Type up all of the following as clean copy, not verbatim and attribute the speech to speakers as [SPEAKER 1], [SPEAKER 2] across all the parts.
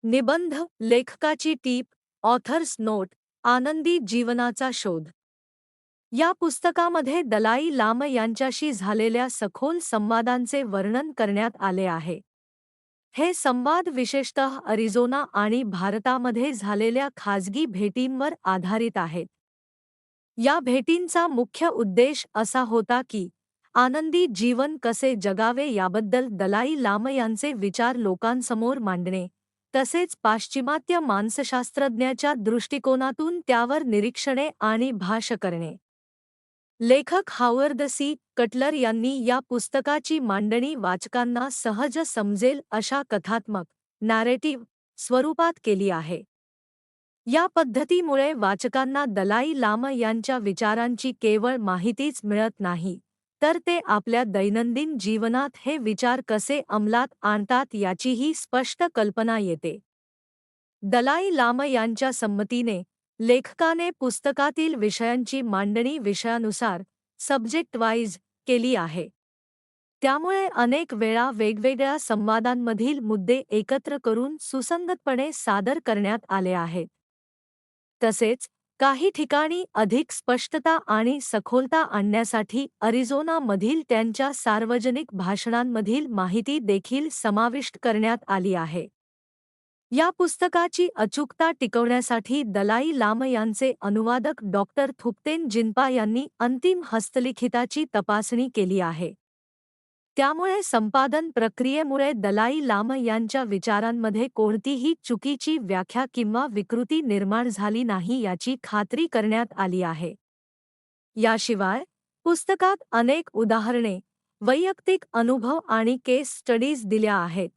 [SPEAKER 1] निबंध लेखकाची टीप authors note आनंदी जीवनाचा शोध. या पुस्तकामध्ये दलाई लामा यांच्याशी झालेल्या सखोल संवादांचे वर्णन करण्यात आले आहे. हे संवाद विशेषतः अरिझोना आणि भारतामध्ये झालेल्या खाजगी भेटींवर आधारित आहेत. या भेटींचा मुख्य उद्देश असा होता की आनंदी जीवन कसे जगावे याबद्दल दलाई लामा यांचे विचार लोकांसमोर मांडणे, तसेच पाश्चिमात्य मानसशास्त्रज्ञाच्या दृष्टिकोनातून त्यावर निरीक्षणे आणि भाष्य करणे. लेखक हावर्ड सी. कटलर यांनी या पुस्तकाची मांडणी वाचकांना सहज समजेल अशा कथात्मक नॅरेटिव्ह स्वरूपात केली आहे. या पद्धतीमुळे वाचकांना दलाई लामा यांच्या विचारांची केवळ माहितीच मिळत नाही, तर ते आपल्या दैनंदिन जीवनात हे विचार कसे अंमलात आणतात याचीही स्पष्ट कल्पना येते. दलाई लामा यांच्या संमतीने लेखकाने पुस्तकातील विषयांची मांडणी विषयानुसार सब्जेक्ट वाईज केली आहे. त्यामुळे अनेक वेळा वेगवेगळ्या संवादांमधील मुद्दे एकत्र करून सुसंगतपणे सादर करण्यात आले आहेत. तसेच काही ठिकाणी अधिक स्पष्टता आणि सखोलता आणण्यासाठी अरिझोनामधील त्यांच्या सार्वजनिक भाषणांमधील माहिती देखील समाविष्ट करण्यात आली आहे. या पुस्तकाची अचूकता टिकवण्यासाठी दलाई लामा यांचे अनुवादक डॉक्टर थुप्तेन जिन्पा यांनी अंतिम हस्तलिखिताची तपासणी केली आहे. त्यामुळे संपादन प्रक्रियेमुळे दलाई लामा यांच्या विचारांमध्ये कोणतीही चुकीची व्याख्या किंवा विकृती निर्माण झाली नाही याची खात्री करण्यात आली आहे. याशिवाय पुस्तकात अनेक उदाहरणे, वैयक्तिक अनुभव आणि केस स्टडीज दिल्या आहेत,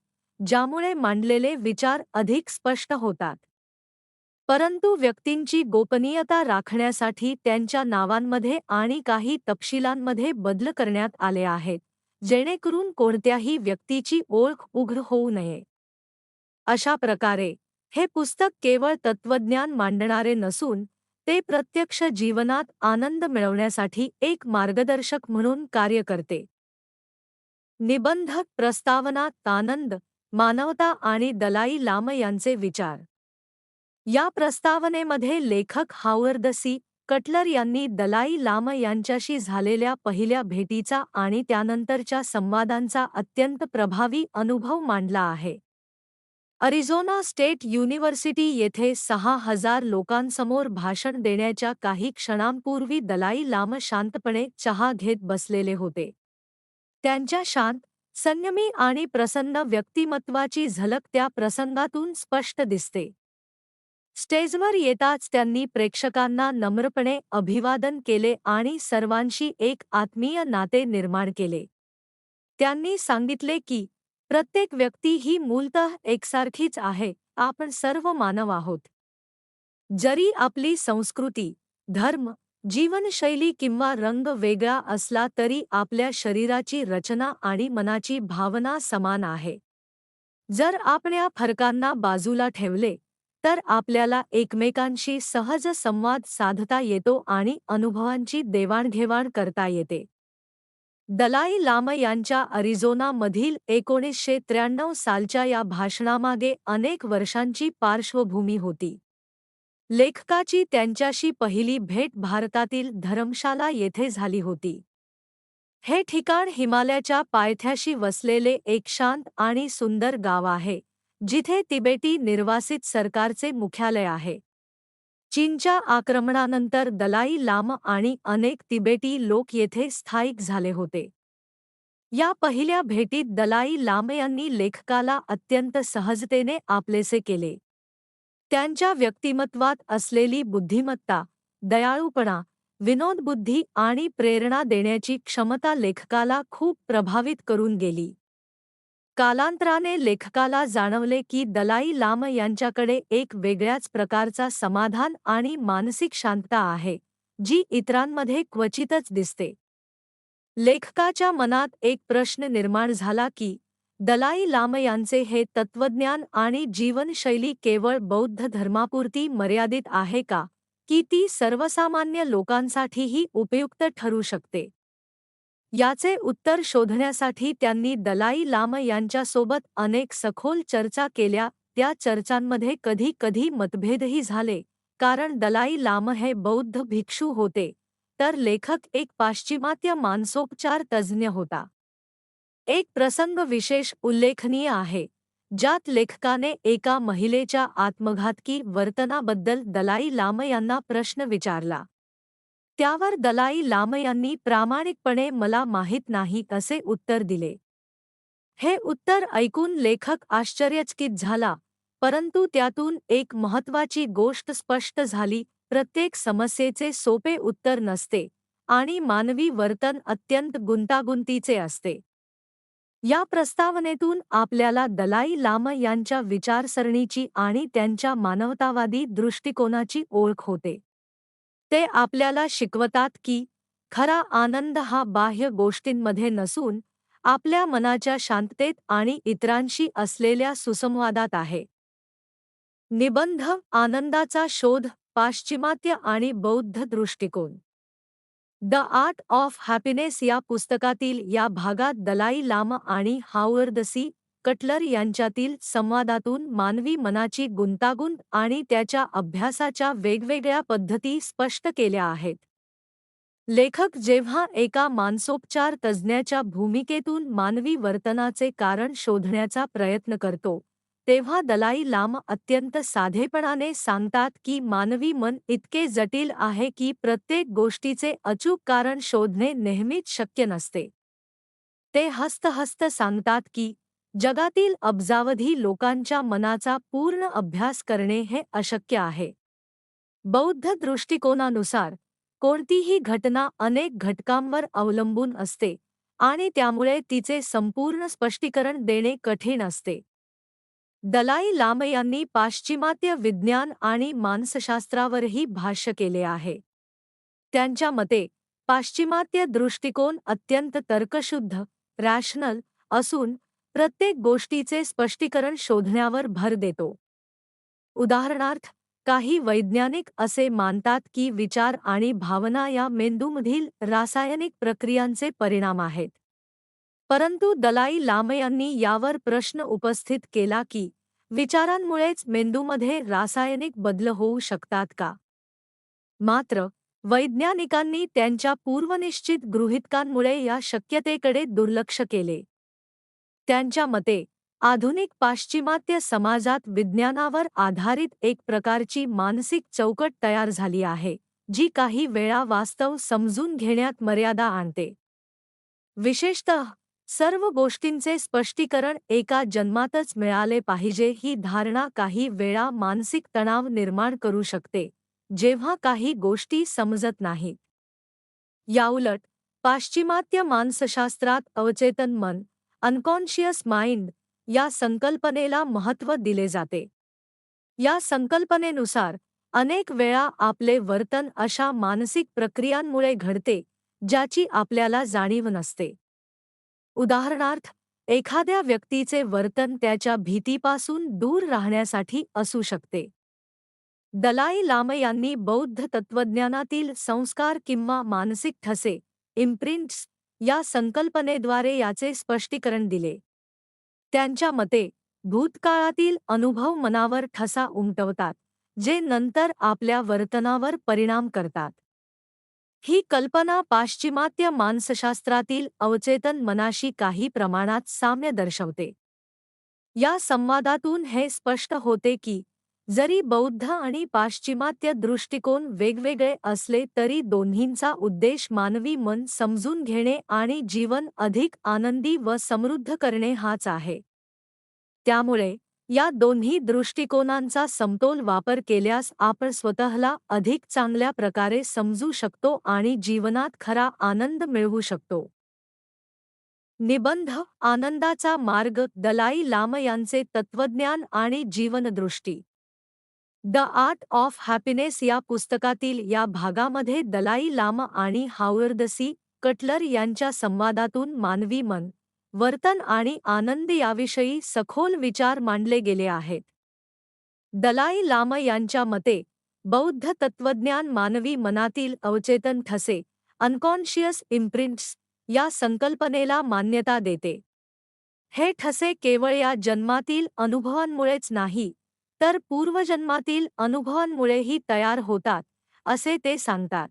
[SPEAKER 1] ज्यामुळे मांडलेले विचार अधिक स्पष्ट होतात. परंतु व्यक्तींची गोपनीयता राखण्यासाठी त्यांच्या नावांमध्ये आणि काही तपशिलांमध्ये बदल करण्यात आले आहेत, जेणेकरून कोणत्याही व्यक्तीची ओळख उघड होऊ नये. अशा प्रकारे हे पुस्तक केवळ तत्त्वज्ञान मांडणारे नसून ते प्रत्यक्ष जीवनात आनंद मिळवण्यासाठी एक मार्गदर्शक म्हणून कार्य करते. निबंध प्रस्तावना आनंद, मानवता आणि दलाई लामा यांचे विचार. या प्रस्तावनेमध्ये लेखक हावर्ड सी. कटलर यांनी दलाई लामा यांच्याशी झालेल्या पहिल्या भेटीचा आणि त्यानंतरच्या संवादांचा अत्यंत प्रभावी अनुभव मांडला आहे. अरिझोना स्टेट युनिव्हर्सिटी येथे 6,000 लोकांसमोर भाषण देण्याच्या काही क्षणांपूर्वी दलाई लामा शांतपणे चहा घेत बसलेले होते. त्यांच्या शांत, संयमी आणि प्रसन्न व्यक्तिमत्वाची झलक त्या प्रसंगातून स्पष्ट दिसते. स्टेजवर येताच त्यांनी प्रेक्षकांना नम्रपणे अभिवादन केले आणि सर्वांशी एक आत्मीय नाते निर्माण केले. त्यांनी सांगितले की प्रत्येक व्यक्ती ही मूलतः एकसारखीच आहे, आपण सर्व मानव आहोत. जरी आपली संस्कृती, धर्म, जीवनशैली किंवा रंग वेगळा असला तरी आपल्या शरीराची रचना आणि मनाची भावना समान आहे. जर आपण या फरकांना बाजूला ठेवले तर आपल्याला एकमेकांशी सहज संवाद साधता येतो आणि अनुभवांची देवाणघेवाण करता येते. दलाई लामा यांच्या अरिझोनामधील 1993 सालच्या या भाषणामागे अनेक वर्षांची पार्श्वभूमी होती. लेखकाची त्यांच्याशी पहिली भेट भारतातील धरमशाला येथे झाली होती. हे ठिकाण हिमालयाच्या पायथ्याशी वसलेले एक शांत आणि सुंदर गाव आहे, जिथे तिबेटी निर्वासित सरकारचे मुख्यालय आहे. चीनच्या आक्रमणानंतर दलाई लामा आणि अनेक तिबेटी लोक येथे स्थायिक झाले होते. या पहिल्या भेटीत दलाई लामा यांनी लेखकाला अत्यंत सहजतेने आपलेसे केले. त्यांच्या व्यक्तिमत्वात असलेली बुद्धिमत्ता, दयाळूपणा, विनोदबुद्धी आणि प्रेरणा देण्याची क्षमता लेखकाला खूप प्रभावित करून गेली. कालांतराने लेखकाला जाणवले की दलाई लामा यांच्याकडे एक वेगळ्याच प्रकारचा समाधान आणि मानसिक शांतता आहे, जी इतरांमध्ये क्वचितच दिसते. लेखकाच्या मनात एक प्रश्न निर्माण झाला की दलाई लामा यांचे हे तत्त्वज्ञान आणि जीवनशैली केवळ बौद्ध धर्मापुरती मर्यादित आहे का, की ती सर्वसामान्य लोकांसाठीही उपयुक्त ठरू शकते. याचे उत्तर शोधण्यासाठी त्यांनी दलाई लामा यांच्यासोबत अनेक सखोल चर्चा केल्या. त्या चर्चांमध्ये कधी-कधी मतभेदही झाले, कारण दलाई लामा हे बौद्ध भिक्षू होते, तर लेखक एक पाश्चिमात्य मानसोपचार तज्ज्ञ होता. एक प्रसंग विशेष उल्लेखनीय आहे, ज्यात लेखकाने एका महिलेच्या आत्मघातकी वर्तनाबद्दल दलाई लामा यांना प्रश्न विचारला. त्यावर दलाई लामा यांनी प्रामाणिकपणे "मला माहीत नाही" असे उत्तर दिले. हे उत्तर ऐकून लेखक आश्चर्यचकित झाला, परंतु त्यातून एक महत्त्वाची गोष्ट स्पष्ट झाली: प्रत्येक समस्येचे सोपे उत्तर नसते आणि मानवी वर्तन अत्यंत गुंतागुंतीचे असते. या प्रस्तावनेतून आपल्याला दलाई लामा यांच्या विचारसरणीची आणि त्यांच्या मानवतावादी दृष्टिकोनाची ओळख होते. ते आपल्याला शिकवतात की खरा आनंद हा बाह्य गोष्टींमध्ये नसून आपल्या मनाच्या शांततेत आणि इतरांशी असलेल्या सुसंवादात आहे. निबंध: आनंदाचा शोध, पाश्चिमात्य आणि बौद्ध दृष्टिकोन. द आर्ट ऑफ हॅपीनेस या पुस्तकातील या भागात दलाई लामा आणि हावर्ड सी. कटलर यांच्यातील संवादातून मानवी मनाची गुंतागुंत आणि त्याच्या अभ्यासाच्या वेगवेगळ्या पद्धती स्पष्ट केल्या आहेत. लेखक जेव्हा एका मानसोपचार तज्ज्ञाच्या भूमिकेतून मानवी वर्तनाचे कारण शोधण्याचा प्रयत्न करतो, तेव्हा दलाई लामा अत्यंत साधेपणाने सांगतात की मानवी मन इतके जटिल आहे की प्रत्येक गोष्टीचे अचूक कारण शोधणे नेहमीच शक्य नसते. ते हसत सांगतात की जगातील अब्जावधी लोकांच्या मनाचा पूर्ण अभ्यास करणे हे अशक्य आहे. बौद्ध दृष्टिकोनानुसार कोणतीही घटना अनेक घटकांवर अवलंबून असते आणि त्यामुळे तिचे संपूर्ण स्पष्टीकरण देणे कठीण असते. दलाई लामा यांनी पाश्चिमात्य विज्ञान आणि मानसशास्त्रावरही भाष्य केले आहे. त्यांच्या मते पाश्चिमात्य दृष्टिकोन अत्यंत तर्कशुद्ध, रॅशनल असून प्रत्येक गोष्टीचे स्पष्टीकरण शोधण्यावर भर देतो. उदाहरणार्थ, काही वैज्ञानिक असे मानतात की विचार आणि भावना या मेंदूमधील रासायनिक प्रक्रियांचे परिणाम आहेत. परंतु दलाई लामा यांनी यावर प्रश्न उपस्थित केला की विचारांमुळेच मेंदूमध्ये रासायनिक बदल होऊ शकतात का? मात्र वैज्ञानिकांनी त्यांच्या पूर्वनिश्चित गृहीतकांमुळे या शक्यतेकडे दुर्लक्ष केले. त्यांच्या मते आधुनिक पाश्चिमात्य समाजात विज्ञानावर आधारित एक प्रकारची मानसिक चौकट तयार झाली आहे, जी काही वेळा वास्तव समजून घेण्यात मर्यादा आणते. विशेषतः सर्व गोष्टींचे स्पष्टीकरण एका जन्मातच मिळाले पाहिजे ही धारणा काही वेळा मानसिक तणाव निर्माण करू शकते, जेव्हा काही गोष्टी समजत नाहीत. याउलट पाश्चिमात्य मानसशास्त्रात अवचेतन मन, अनकॉन्शियस माइंड या संकल्पनेला महत्त्व दिले जाते. या संकल्पनेनुसार अनेक वेळा आपले वर्तन अशा मानसिक प्रक्रियांमुळे घडते ज्याची आपल्याला जाणीव नसते. उदाहरणार्थ, एखाद्या व्यक्तीचे वर्तन त्याच्या भीतीपासून दूर राहण्यासाठी असू शकते. दलाई लामा यांनी बौद्ध तत्त्वज्ञानातील संस्कार किंवा मानसिक ठसे, इम्प्रिंट्स या संकल्पनेद्वारे याचे स्पष्टीकरण दिले. त्यांच्या मते भूतकाळातील अनुभव मनावर ठसा उमटवतात, जे नंतर आपल्या वर्तनावर परिणाम करतात. ही कल्पना पाश्चिमात्य मानसशास्त्रातील अवचेतन मनाशी काही प्रमाणात साम्य दर्शवते. या संवादातून हे स्पष्ट होते की जरी बौद्ध आणि पाश्चिमात्य दृष्टिकोन वेगवेगळे असले तरी दोन्हींचा उद्देश मानवी मन समजून घेणे आणि जीवन अधिक आनंदी व समृद्ध करणे हाच आहे. त्यामुळे या दोन्ही दृष्टिकोनांचा समतोल वापर केल्यास आपण स्वतःला अधिक चांगल्या प्रकारे समजू शकतो आणि जीवनात खरा आनंद मिळवू शकतो. निबंध: आनंदाचा मार्ग, दलाई लामा यांचे तत्त्वज्ञान आणि जीवनदृष्टी. द आर्ट ऑफ हॅपीनेस या पुस्तकातील या भागामध्ये दलाई लामा आणि हावर्ड सी. कटलर यांच्या संवादातून मानवी मन, वर्तन आणि आनंद याविषयी सखोल विचार मांडले गेले आहेत. दलाई लामा यांच्या मते बौद्ध तत्त्वज्ञान मानवी मनातील अवचेतन ठसे, अनकॉन्शियस इम्प्रिंट्स या संकल्पनेला मान्यता देते. हे ठसे केवळ या जन्मातील अनुभवांमुळेच नाही, तर पूर्वजन्मातील अनुभवांमुळेही तयार होतात, असे ते सांगतात.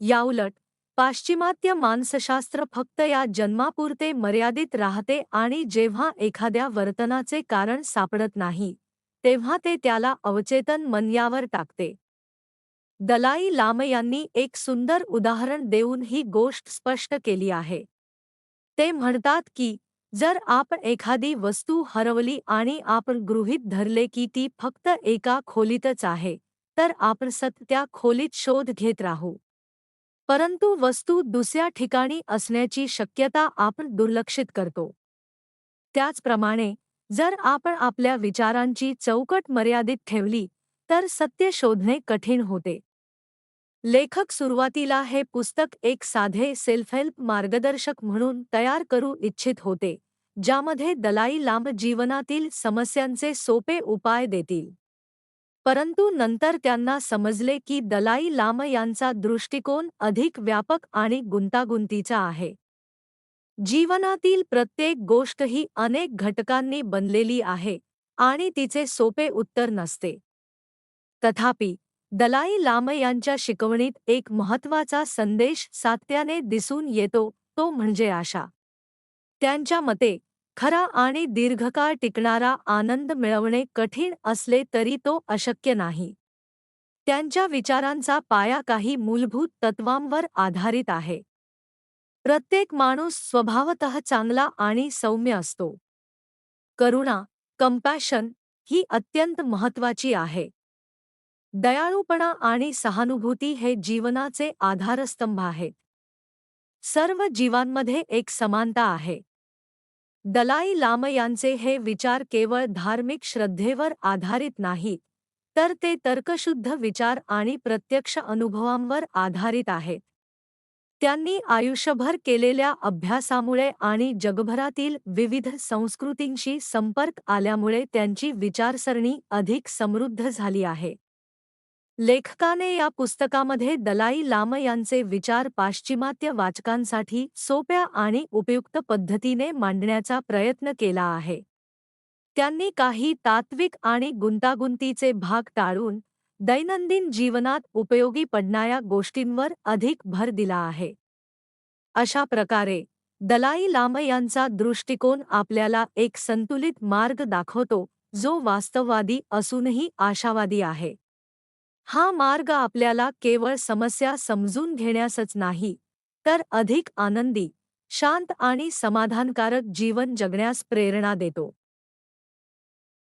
[SPEAKER 1] याउलट, पाश्चिमात्य मानसशास्त्र फक्त या जन्मापुरते मर्यादित राहते आणि जेव्हा एखाद्या वर्तनाचे कारण सापडत नाही, तेव्हा ते त्याला अवचेतन मनयावर टाकते. दलाई लामा यांनी एक सुंदर उदाहरण देऊन ही गोष्ट स्पष्ट केली आहे. ते म्हणतात की जर आपण एखादी वस्तू हरवली आणि आपण गृहीत धरले की ती फक्त एका खोलीतच आहे, तर आपण सतत त्या खोलीत शोध घेत राहू. परंतु वस्तू दुसऱ्या ठिकाणी असण्याची शक्यता आपण दुर्लक्षित करतो. त्याचप्रमाणे, जर आपण आपल्या विचारांची चौकट मर्यादित ठेवली, तर सत्य शोधणे कठीण होते. लेखक सुरुवातीला हे पुस्तक एक साधे सेल्फ हेल्प मार्गदर्शक म्हणून तयार करू इच्छित होते, ज्यामध्ये दलाई लामा जीवनातील समस्यांचे सोपे उपाय देतील. परंतु नंतर त्यांना समजले की दलाई लामा यांचा दृष्टिकोन अधिक व्यापक आणि गुंतागुंतीचा आहे. जीवनातील प्रत्येक गोष्ट ही अनेक घटकांनी बनलेली आहे आणि तिचे सोपे उत्तर नसते. तथापि, दलाई लामा यांच्या शिकवणीत एक महत्त्वाचा संदेश सातत्याने दिसून येतो, तो म्हणजे आशा. त्यांच्या मते, खरा आणि दीर्घकाळ टिकणारा आनंद मिळवणे कठीण असले तरी तो अशक्य नाही. त्यांच्या विचारांचा पाया काही मूलभूत तत्वांवर आधारित आहे. प्रत्येक माणूस स्वभावतः चांगला आणि सौम्य असतो. करुणा, कंपॅशन ही अत्यंत महत्त्वाची आहे. दयाळूपणा आणि सहानुभूती हे जीवनाचे आधारस्तंभ आहेत. सर्व जीवांमध्ये एक समानता आहे. दलाई लामा यांचे हे विचार केवळ धार्मिक श्रद्धेवर आधारित नाहीत, तर ते तर्कशुद्ध विचार आणि प्रत्यक्ष अनुभवांवर आधारित आहेत. त्यांनी आयुष्यभर केलेल्या अभ्यासामुळे आणि जगभरातील विविध संस्कृतींशी संपर्क आल्यामुळे त्यांची विचारसरणी अधिक समृद्ध झाली आहे. लेखकाने या पुस्तकामध्ये दलाई लामा यांचे विचार पाश्चिमात्य वाचकांसाठी सोप्या आणि उपयुक्त पद्धतीने मांडण्याचा प्रयत्न केला आहे. त्यांनी काही तात्विक आणि गुंतागुंतीचे भाग टाळून दैनंदिन जीवनात उपयोगी पडणाऱ्या गोष्टींवर अधिक भर दिला आहे. अशा प्रकारे, दलाई लामा यांचा दृष्टिकोन आपल्याला एक संतुलित मार्ग दाखवतो, जो वास्तववादी असूनही आशावादी आहे. हा मार्ग आपल्याला केवळ समस्या समजून घेण्यासच नाही, तर अधिक आनंदी, शांत आणि समाधानकारक जीवन जगण्यास प्रेरणा देतो.